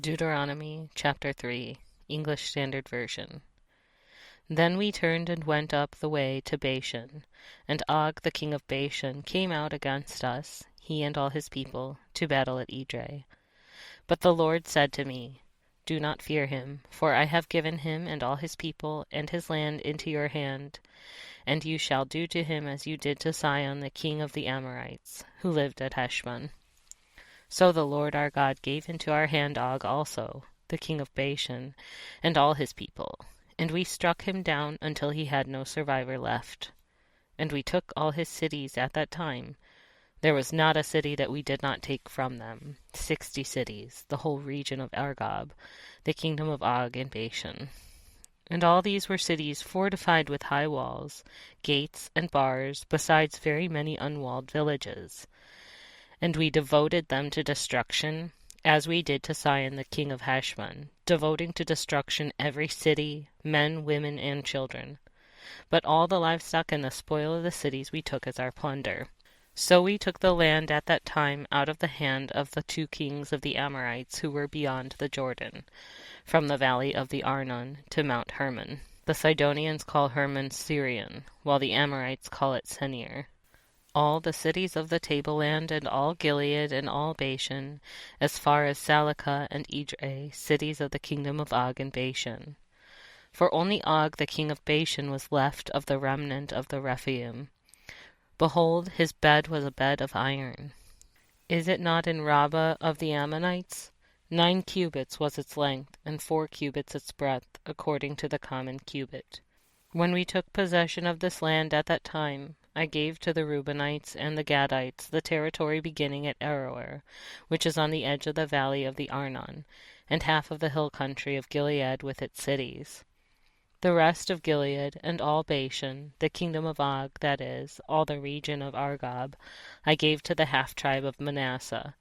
Deuteronomy chapter 3, English Standard Version. Then we turned and went up the way to Bashan, and Og the king of Bashan came out against us, he and all his people, to battle at Edrei. But the Lord said to me, Do not fear him, for I have given him and all his people and his land into your hand, and you shall do to him as you did to Sihon the king of the Amorites, who lived at Heshbon. So the Lord our God gave into our hand Og also, the king of Bashan, and all his people, and we struck him down until he had no survivor left. And we took all his cities at that time. There was not a city that we did not take from them, 60 cities, the whole region of Argob, the kingdom of Og in Bashan. And all these were cities fortified with high walls, gates, and bars, besides very many unwalled villages. And we devoted them to destruction, as we did to Sihon the king of Heshbon, devoting to destruction every city, men, women, and children. But all the livestock and the spoil of the cities we took as our plunder. So we took the land at that time out of the hand of the 2 kings of the Amorites who were beyond the Jordan, from the valley of the Arnon to Mount Hermon. The Sidonians call Hermon Sirion, while the Amorites call it Senir. All the cities of the tableland, and all Gilead, and all Bashan, as far as Salecah and Edrei, cities of the kingdom of Og in Bashan. For only Og the king of Bashan was left of the remnant of the Rephaim. Behold, his bed was a bed of iron. Is it not in Rabbah of the Ammonites? 9 cubits was its length, and 4 cubits its breadth, according to the common cubit. When we took possession of this land at that time, I gave to the Reubenites and the Gadites the territory beginning at Aroer, which is on the edge of the valley of the Arnon, and half of the hill country of Gilead with its cities. The rest of Gilead and all Bashan, the kingdom of Og, that is, all the region of Argob, I gave to the half-tribe of Manasseh.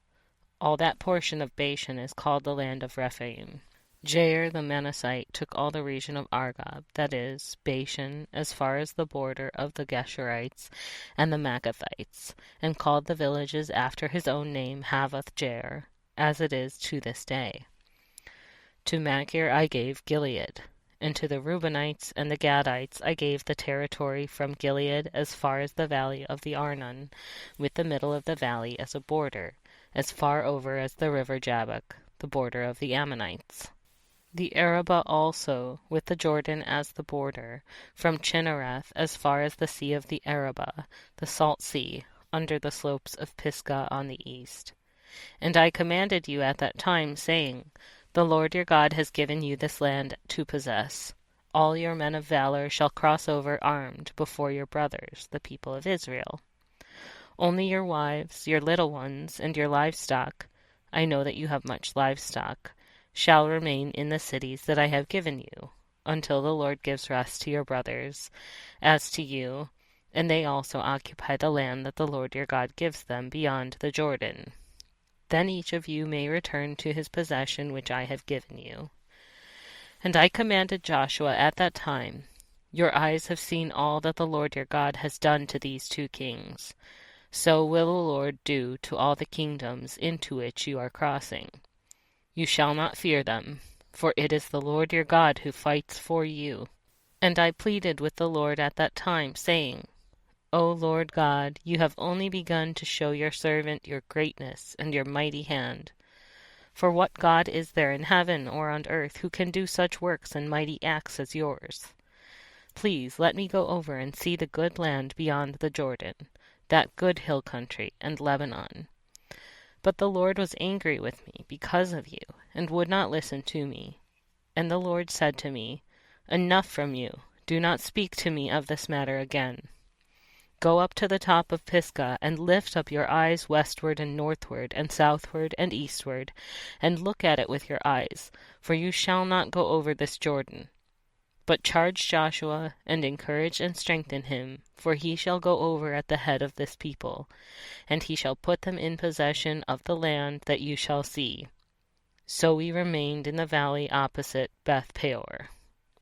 All that portion of Bashan is called the land of Rephaim. Jair the Manassite took all the region of Argob, that is, Bashan, as far as the border of the Geshurites and the Maccathites, and called the villages after his own name Havvoth-jair, as it is to this day. To Machir I gave Gilead, and to the Reubenites and the Gadites I gave the territory from Gilead as far as the valley of the Arnon, with the middle of the valley as a border, as far over as the river Jabbok, the border of the Ammonites. The Arabah also, with the Jordan as the border, from Chinnereth as far as the sea of the Arabah, the salt sea, under the slopes of Pisgah on the east. And I commanded you at that time, saying, The Lord your God has given you this land to possess. All your men of valor shall cross over armed before your brothers, the people of Israel. Only your wives, your little ones, and your livestock, I know that you have much livestock, shall remain in the cities that I have given you, until the Lord gives rest to your brothers, as to you, and they also occupy the land that the Lord your God gives them beyond the Jordan. Then each of you may return to his possession which I have given you. And I commanded Joshua at that time, Your eyes have seen all that the Lord your God has done to these 2 kings. So will the Lord do to all the kingdoms into which you are crossing. You shall not fear them, for it is the Lord your God who fights for you. And I pleaded with the Lord at that time, saying, O Lord God, you have only begun to show your servant your greatness and your mighty hand. For what God is there in heaven or on earth who can do such works and mighty acts as yours? Please let me go over and see the good land beyond the Jordan, that good hill country, and Lebanon. But the Lord was angry with me because of you, and would not listen to me. And the Lord said to me, Enough from you, do not speak to me of this matter again. Go up to the top of Pisgah, and lift up your eyes westward and northward, and southward and eastward, and look at it with your eyes, for you shall not go over this Jordan. But charge Joshua, and encourage and strengthen him, for he shall go over at the head of this people, and he shall put them in possession of the land that you shall see. So we remained in the valley opposite Beth-peor.